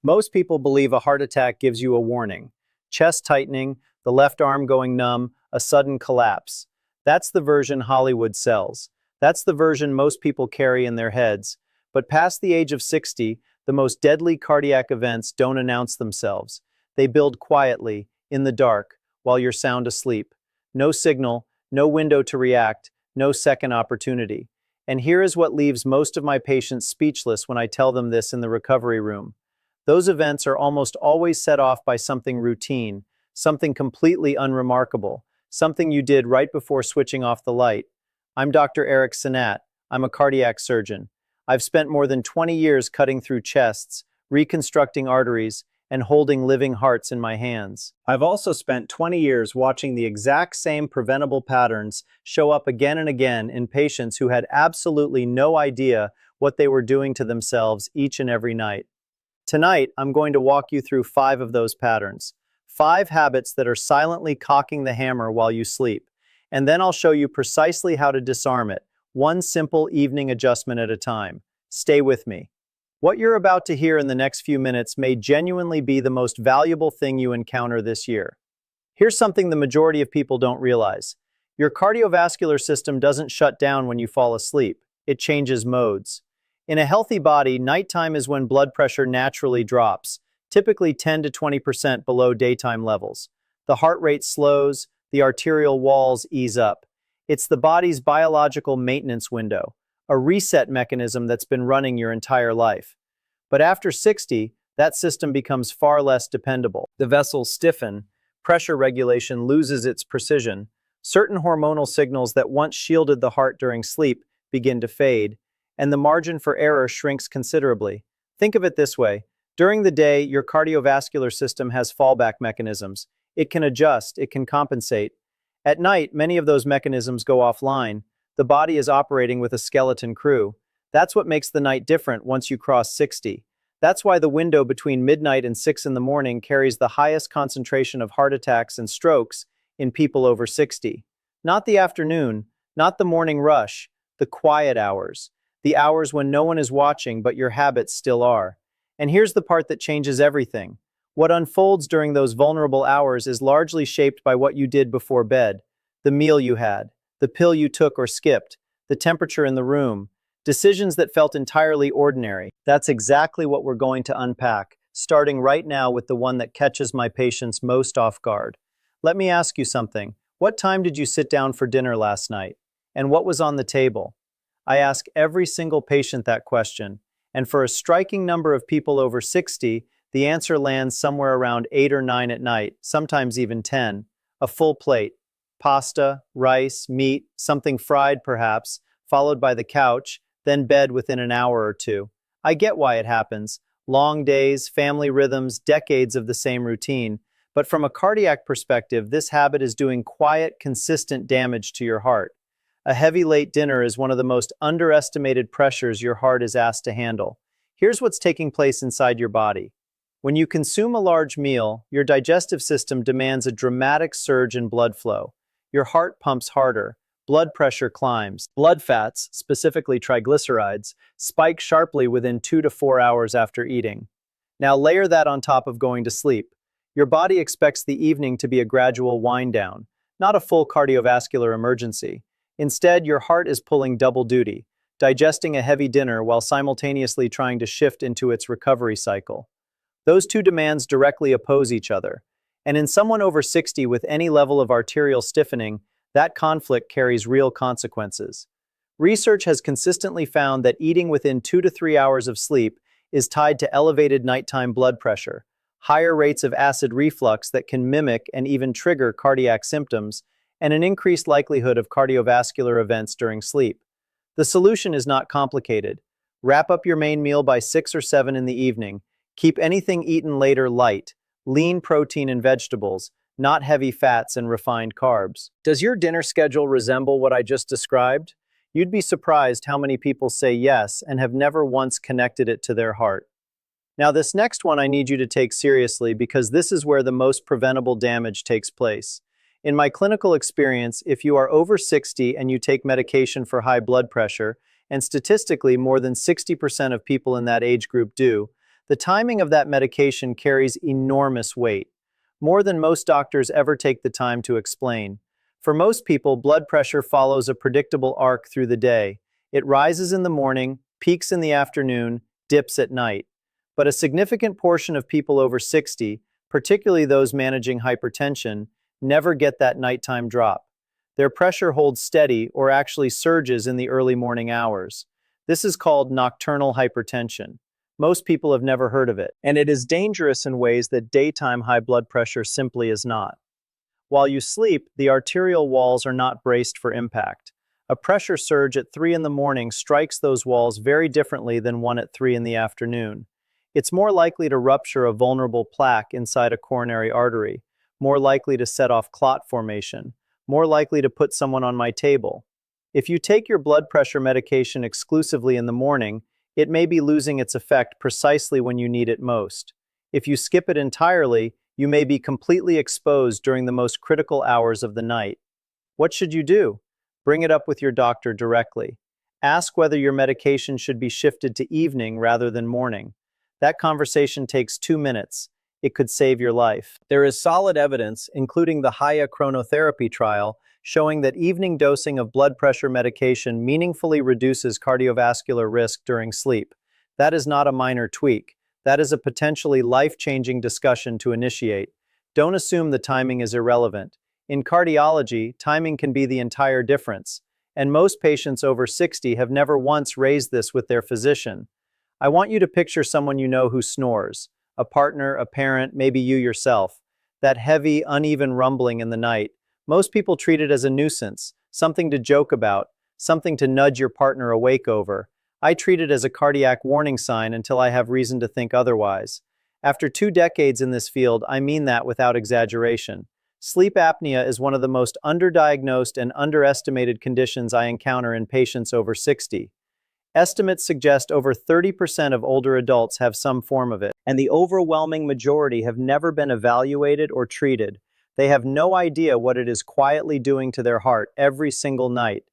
Most people believe a heart attack gives you a warning. Chest tightening, the left arm going numb, a sudden collapse. That's the version Hollywood sells. That's the version most people carry in their heads. But past the age of 60, the most deadly cardiac events don't announce themselves. They build quietly, in the dark, while you're sound asleep. No signal, no window to react, no second opportunity. And here is what leaves most of my patients speechless when I tell them this in the recovery room. Those events are almost always set off by something routine, something completely unremarkable, something you did right before switching off the light. I'm Dr. Eric Sinat. I'm a cardiac surgeon. I've spent more than 20 years cutting through chests, reconstructing arteries, and holding living hearts in my hands. I've also spent 20 years watching the exact same preventable patterns show up again and again in patients who had absolutely no idea what they were doing to themselves each and every night. Tonight, I'm going to walk you through 5 of those patterns. 5 habits that are silently cocking the hammer while you sleep. And then I'll show you precisely how to disarm it, one simple evening adjustment at a time. Stay with me. What you're about to hear in the next few minutes may genuinely be the most valuable thing you encounter this year. Here's something the majority of people don't realize. Your cardiovascular system doesn't shut down when you fall asleep. It changes modes. In a healthy body, nighttime is when blood pressure naturally drops, typically 10 to 20% below daytime levels. The heart rate slows, the arterial walls ease up. It's the body's biological maintenance window, a reset mechanism that's been running your entire life. But after 60, that system becomes far less dependable. The vessels stiffen, pressure regulation loses its precision, certain hormonal signals that once shielded the heart during sleep begin to fade, and the margin for error shrinks considerably. Think of it this way. During the day, your cardiovascular system has fallback mechanisms. It can adjust, it can compensate. At night, many of those mechanisms go offline. The body is operating with a skeleton crew. That's what makes the night different once you cross 60. That's why the window between midnight and 6 in the morning carries the highest concentration of heart attacks and strokes in people over 60. Not the afternoon, not the morning rush, the quiet hours. The hours when no one is watching but your habits still are. And here's the part that changes everything. What unfolds during those vulnerable hours is largely shaped by what you did before bed, the meal you had, the pill you took or skipped, the temperature in the room, decisions that felt entirely ordinary. That's exactly what we're going to unpack, starting right now with the one that catches my patients most off guard. Let me ask you something. What time did you sit down for dinner last night? And what was on the table? I ask every single patient that question, and for a striking number of people over 60, the answer lands somewhere around 8 or 9 at night, sometimes even 10. A full plate. Pasta, rice, meat, something fried perhaps, followed by the couch, then bed within an hour or two. I get why it happens. Long days, family rhythms, decades of the same routine. But from a cardiac perspective, this habit is doing quiet, consistent damage to your heart. A heavy late dinner is one of the most underestimated pressures your heart is asked to handle. Here's what's taking place inside your body. When you consume a large meal, your digestive system demands a dramatic surge in blood flow. Your heart pumps harder, blood pressure climbs, blood fats, specifically triglycerides, spike sharply within 2 to 4 hours after eating. Now layer that on top of going to sleep. Your body expects the evening to be a gradual wind down, not a full cardiovascular emergency. Instead, your heart is pulling double duty, digesting a heavy dinner while simultaneously trying to shift into its recovery cycle. Those two demands directly oppose each other. And in someone over 60 with any level of arterial stiffening, that conflict carries real consequences. Research has consistently found that eating within 2 to 3 hours of sleep is tied to elevated nighttime blood pressure, higher rates of acid reflux that can mimic and even trigger cardiac symptoms, and an increased likelihood of cardiovascular events during sleep. The solution is not complicated. Wrap up your main meal by 6 or 7 in the evening. Keep anything eaten later light, lean protein and vegetables, not heavy fats and refined carbs. Does your dinner schedule resemble what I just described? You'd be surprised how many people say yes and have never once connected it to their heart. Now, this next one I need you to take seriously because this is where the most preventable damage takes place. In my clinical experience, if you are over 60 and you take medication for high blood pressure, and statistically more than 60% of people in that age group do, The timing of that medication carries enormous weight, more than most doctors ever take the time to explain. For most people, blood pressure follows a predictable arc through the day. It rises in the morning, peaks in the afternoon, dips at night. But a significant portion of people over 60, particularly those managing hypertension, never get that nighttime drop. Their pressure holds steady or actually surges in the early morning hours. This is called nocturnal hypertension. Most people have never heard of it, and it is dangerous in ways that daytime high blood pressure simply is not. While you sleep, the arterial walls are not braced for impact. A pressure surge at 3 in the morning strikes those walls very differently than one at 3 in the afternoon. It's more likely to rupture a vulnerable plaque inside a coronary artery, more likely to set off clot formation, more likely to put someone on my table. If you take your blood pressure medication exclusively in the morning, it may be losing its effect precisely when you need it most. If you skip it entirely, you may be completely exposed during the most critical hours of the night. What should you do? Bring it up with your doctor directly. Ask whether your medication should be shifted to evening rather than morning. That conversation takes 2 minutes. It could save your life. There is solid evidence, including the Haya chronotherapy trial, showing that evening dosing of blood pressure medication meaningfully reduces cardiovascular risk during sleep. That is not a minor tweak. That is a potentially life-changing discussion to initiate. Don't assume the timing is irrelevant. In cardiology, timing can be the entire difference, and most patients over 60 have never once raised this with their physician. I want you to picture someone you know who snores, a partner, a parent, maybe you yourself. That heavy, uneven rumbling in the night. Most people treat it as a nuisance, something to joke about, something to nudge your partner awake over. I treat it as a cardiac warning sign until I have reason to think otherwise. After 2 decades in this field, I mean that without exaggeration. Sleep apnea is one of the most underdiagnosed and underestimated conditions I encounter in patients over 60. Estimates suggest over 30% of older adults have some form of it, and the overwhelming majority have never been evaluated or treated. They have no idea what it is quietly doing to their heart every single night.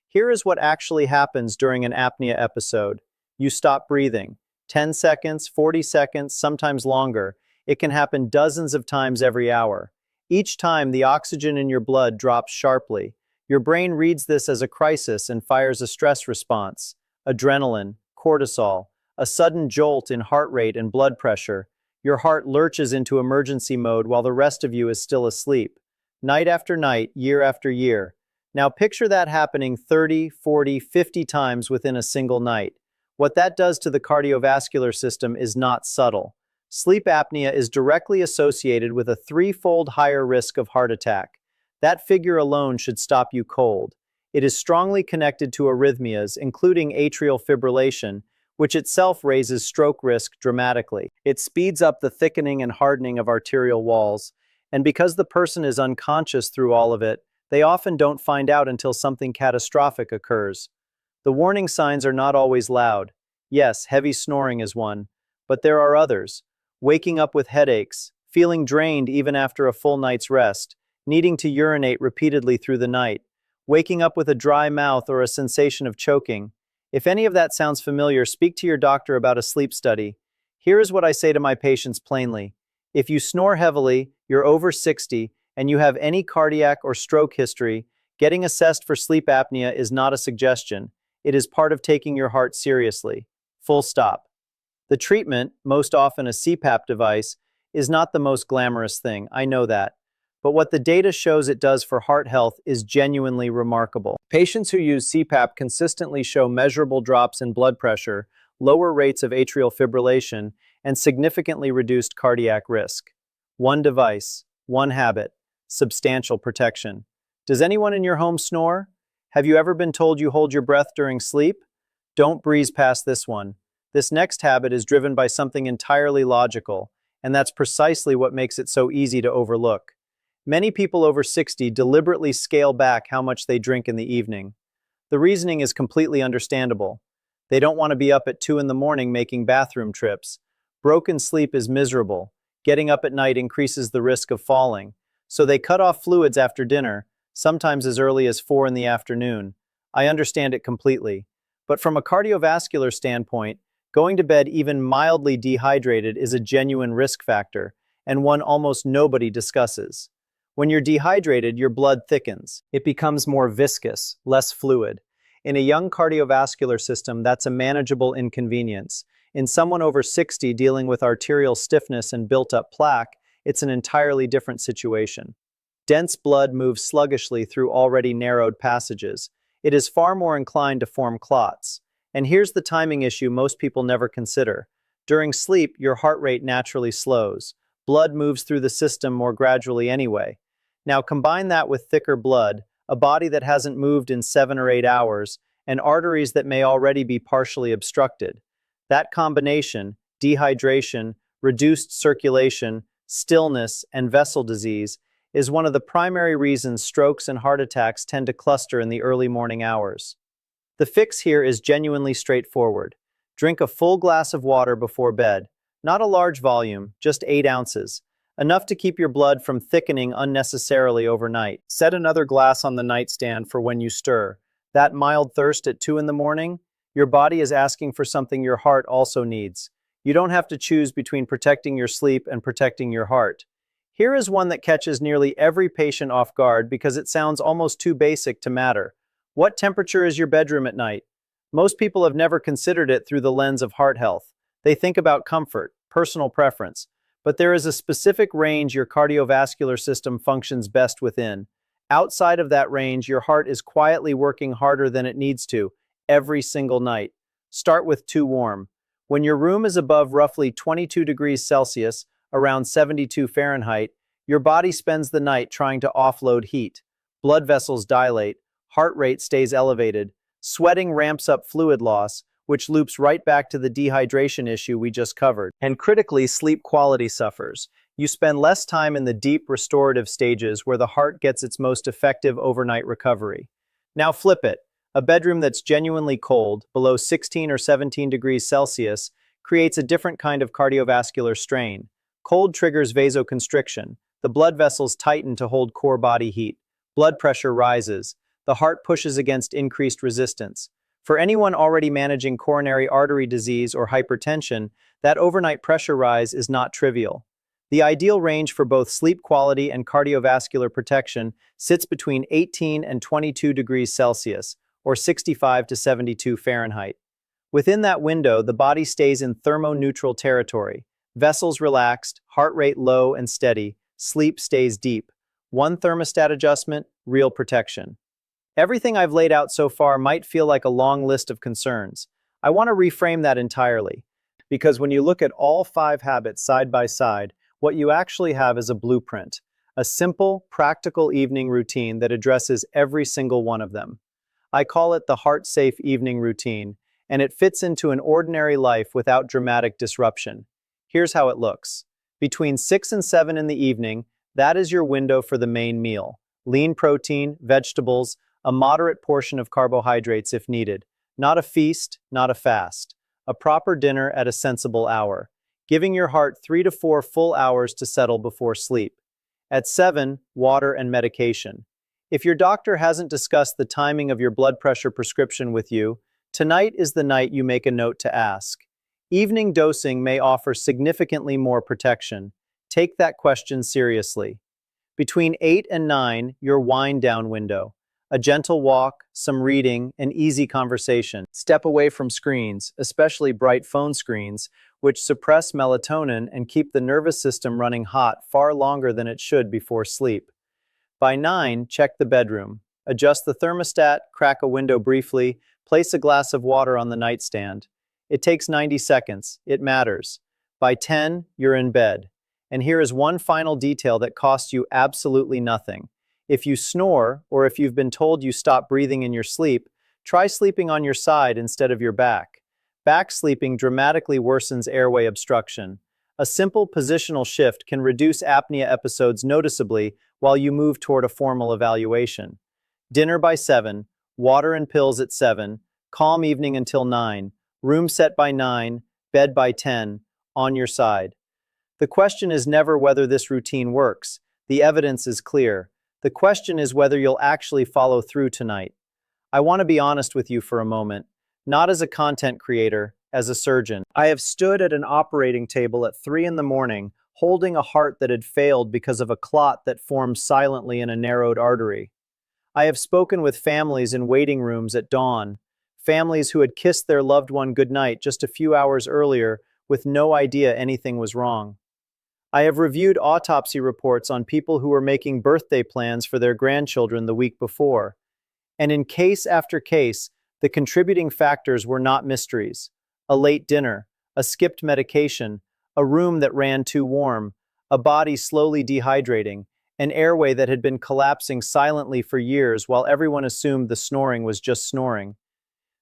Here is what actually happens during an apnea episode. You stop breathing. 10 seconds, 40 seconds, sometimes longer. It can happen dozens of times every hour. Each time, the oxygen in your blood drops sharply. Your brain reads this as a crisis and fires a stress response. Adrenaline, cortisol, a sudden jolt in heart rate and blood pressure. Your heart lurches into emergency mode while the rest of you is still asleep. Night after night, year after year. Now picture that happening 30, 40, 50 times within a single night. What that does to the cardiovascular system is not subtle. Sleep apnea is directly associated with a 3-fold higher risk of heart attack. That figure alone should stop you cold. It is strongly connected to arrhythmias, including atrial fibrillation, which itself raises stroke risk dramatically. It speeds up the thickening and hardening of arterial walls, and because the person is unconscious through all of it, they often don't find out until something catastrophic occurs. The warning signs are not always loud. Yes, heavy snoring is one, but there are others. Waking up with headaches, feeling drained even after a full night's rest, needing to urinate repeatedly through the night, waking up with a dry mouth or a sensation of choking. If any of that sounds familiar, speak to your doctor about a sleep study. Here is what I say to my patients plainly. If you snore heavily, you're over 60, and you have any cardiac or stroke history, getting assessed for sleep apnea is not a suggestion. It is part of taking your heart seriously. Full stop. The treatment, most often a CPAP device, is not the most glamorous thing, I know that. But what the data shows it does for heart health is genuinely remarkable. Patients who use CPAP consistently show measurable drops in blood pressure, lower rates of atrial fibrillation, and significantly reduced cardiac risk. One device, one habit, substantial protection. Does anyone in your home snore? Have you ever been told you hold your breath during sleep? Don't breeze past this one. This next habit is driven by something entirely logical, and that's precisely what makes it so easy to overlook. Many people over 60 deliberately scale back how much they drink in the evening. The reasoning is completely understandable. They don't want to be up at 2 in the morning making bathroom trips. Broken sleep is miserable. Getting up at night increases the risk of falling. So they cut off fluids after dinner, sometimes as early as 4 in the afternoon. I understand it completely. But from a cardiovascular standpoint, Going to bed even mildly dehydrated is a genuine risk factor, and one almost nobody discusses. When you're dehydrated, your blood thickens. It becomes more viscous, less fluid. In a young cardiovascular system, that's a manageable inconvenience. In someone over 60 dealing with arterial stiffness and built-up plaque, it's an entirely different situation. Dense blood moves sluggishly through already narrowed passages. It is far more inclined to form clots. And here's the timing issue most people never consider. During sleep, your heart rate naturally slows. Blood moves through the system more gradually anyway. Now combine that with thicker blood, a body that hasn't moved in 7 or 8 hours, and arteries that may already be partially obstructed. That combination, dehydration, reduced circulation, stillness, and vessel disease, is one of the primary reasons strokes and heart attacks tend to cluster in the early morning hours. The fix here is genuinely straightforward. Drink a full glass of water before bed. Not a large volume, just 8 ounces. Enough to keep your blood from thickening unnecessarily overnight. Set another glass on the nightstand for when you stir. That mild thirst at 2 in the morning? Your body is asking for something your heart also needs. You don't have to choose between protecting your sleep and protecting your heart. Here is one that catches nearly every patient off guard because it sounds almost too basic to matter. What temperature is your bedroom at night? Most people have never considered it through the lens of heart health. They think about comfort, personal preference, but there is a specific range your cardiovascular system functions best within. Outside of that range, your heart is quietly working harder than it needs to, every single night. Start with too warm. When your room is above roughly 22 degrees Celsius, around 72 Fahrenheit, your body spends the night trying to offload heat. Blood vessels dilate, heart rate stays elevated, sweating ramps up fluid loss, which loops right back to the dehydration issue we just covered. And critically, sleep quality suffers. You spend less time in the deep restorative stages where the heart gets its most effective overnight recovery. Now flip it. A bedroom that's genuinely cold, below 16 or 17 degrees Celsius, creates a different kind of cardiovascular strain. Cold triggers vasoconstriction. The blood vessels tighten to hold core body heat. Blood pressure rises. The heart pushes against increased resistance. For anyone already managing coronary artery disease or hypertension, that overnight pressure rise is not trivial. The ideal range for both sleep quality and cardiovascular protection sits between 18 and 22 degrees Celsius, or 65 to 72 Fahrenheit. Within that window, the body stays in thermoneutral territory. Vessels relaxed, heart rate low and steady, sleep stays deep. One thermostat adjustment, real protection. Everything I've laid out so far might feel like a long list of concerns. I want to reframe that entirely, because when you look at all 5 habits side by side, what you actually have is a blueprint, a simple, practical evening routine that addresses every single one of them. I call it the heart-safe evening routine, and it fits into an ordinary life without dramatic disruption. Here's how it looks. Between 6 and 7 in the evening, that is your window for the main meal. Lean protein, vegetables, a moderate portion of carbohydrates if needed. Not a feast, not a fast. A proper dinner at a sensible hour, giving your heart 3 to 4 full hours to settle before sleep. At 7, water and medication. If your doctor hasn't discussed the timing of your blood pressure prescription with you, tonight is the night you make a note to ask. Evening dosing may offer significantly more protection. Take that question seriously. Between 8 and 9, your wind-down window. A gentle walk, some reading, and easy conversation. Step away from screens, especially bright phone screens, which suppress melatonin and keep the nervous system running hot far longer than it should before sleep. By 9, check the bedroom. Adjust the thermostat, crack a window briefly, place a glass of water on the nightstand. It takes 90 seconds. It matters. By 10, you're in bed. And here is one final detail that costs you absolutely nothing. If you snore, or if you've been told you stop breathing in your sleep, try sleeping on your side instead of your back. Back sleeping dramatically worsens airway obstruction. A simple positional shift can reduce apnea episodes noticeably while you move toward a formal evaluation. Dinner by 7, water and pills at 7, calm evening until 9, room set by 9, bed by 10, on your side. The question is never whether this routine works. The evidence is clear. The question is whether you'll actually follow through tonight. I want to be honest with you for a moment, not as a content creator, as a surgeon. I have stood at an operating table at 3 in the morning, holding a heart that had failed because of a clot that formed silently in a narrowed artery. I have spoken with families in waiting rooms at dawn, families who had kissed their loved one goodnight just a few hours earlier with no idea anything was wrong. I have reviewed autopsy reports on people who were making birthday plans for their grandchildren the week before. And in case after case, the contributing factors were not mysteries. A late dinner, a skipped medication, a room that ran too warm, a body slowly dehydrating, an airway that had been collapsing silently for years while everyone assumed the snoring was just snoring.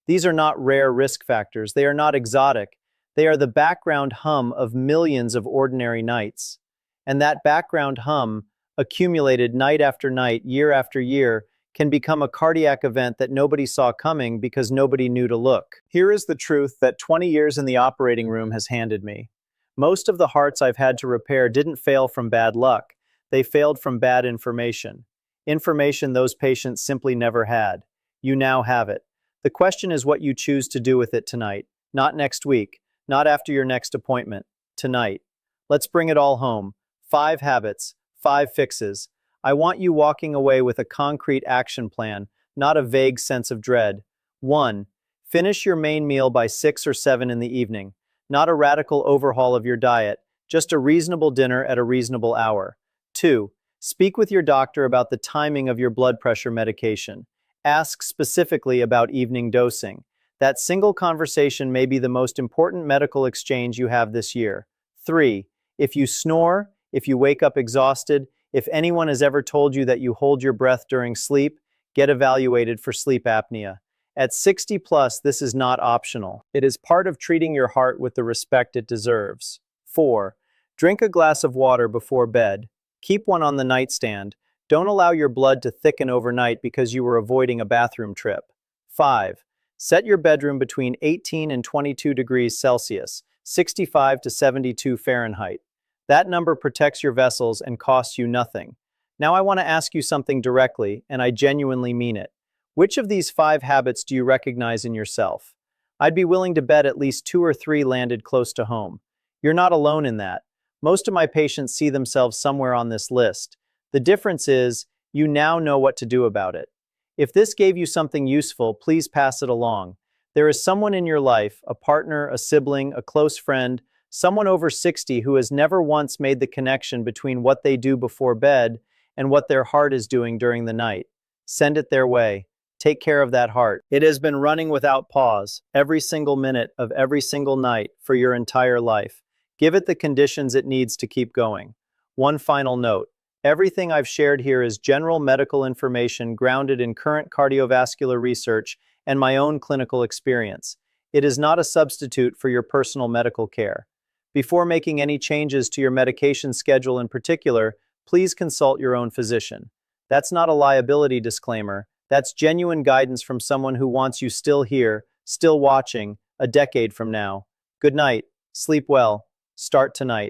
These are not rare risk factors. They are not exotic. They are the background hum of millions of ordinary nights. And that background hum, accumulated night after night, year after year, can become a cardiac event that nobody saw coming because nobody knew to look. Here is the truth that 20 years in the operating room has handed me. Most of the hearts I've had to repair didn't fail from bad luck. They failed from bad information. Information those patients simply never had. You now have it. The question is what you choose to do with it tonight, not next week, not after your next appointment, tonight. Let's bring it all home. 5 habits, 5 fixes. I want you walking away with a concrete action plan, not a vague sense of dread. 1. Finish your main meal by 6 or 7 in the evening. Not a radical overhaul of your diet, just a reasonable dinner at a reasonable hour. 2. Speak with your doctor about the timing of your blood pressure medication. Ask specifically about evening dosing. That single conversation may be the most important medical exchange you have this year. 3. If you snore, if you wake up exhausted, if anyone has ever told you that you hold your breath during sleep, get evaluated for sleep apnea. At 60 plus, this is not optional. It is part of treating your heart with the respect it deserves. 4. Drink a glass of water before bed. Keep one on the nightstand. Don't allow your blood to thicken overnight because you were avoiding a bathroom trip. 5. Set your bedroom between 18 and 22 degrees Celsius, 65 to 72 Fahrenheit. That number protects your vessels and costs you nothing. Now I want to ask you something directly, and I genuinely mean it. Which of these 5 habits do you recognize in yourself? I'd be willing to bet at least 2 or 3 landed close to home. You're not alone in that. Most of my patients see themselves somewhere on this list. The difference is, you now know what to do about it. If this gave you something useful, please pass it along. There is someone in your life, a partner, a sibling, a close friend, someone over 60 who has never once made the connection between what they do before bed and what their heart is doing during the night. Send it their way. Take care of that heart. It has been running without pause, every single minute of every single night for your entire life. Give it the conditions it needs to keep going. One final note. Everything I've shared here is general medical information grounded in current cardiovascular research and my own clinical experience. It is not a substitute for your personal medical care. Before making any changes to your medication schedule in particular, please consult your own physician. That's not a liability disclaimer. That's genuine guidance from someone who wants you still here, still watching, a decade from now. Good night. Sleep well. Start tonight.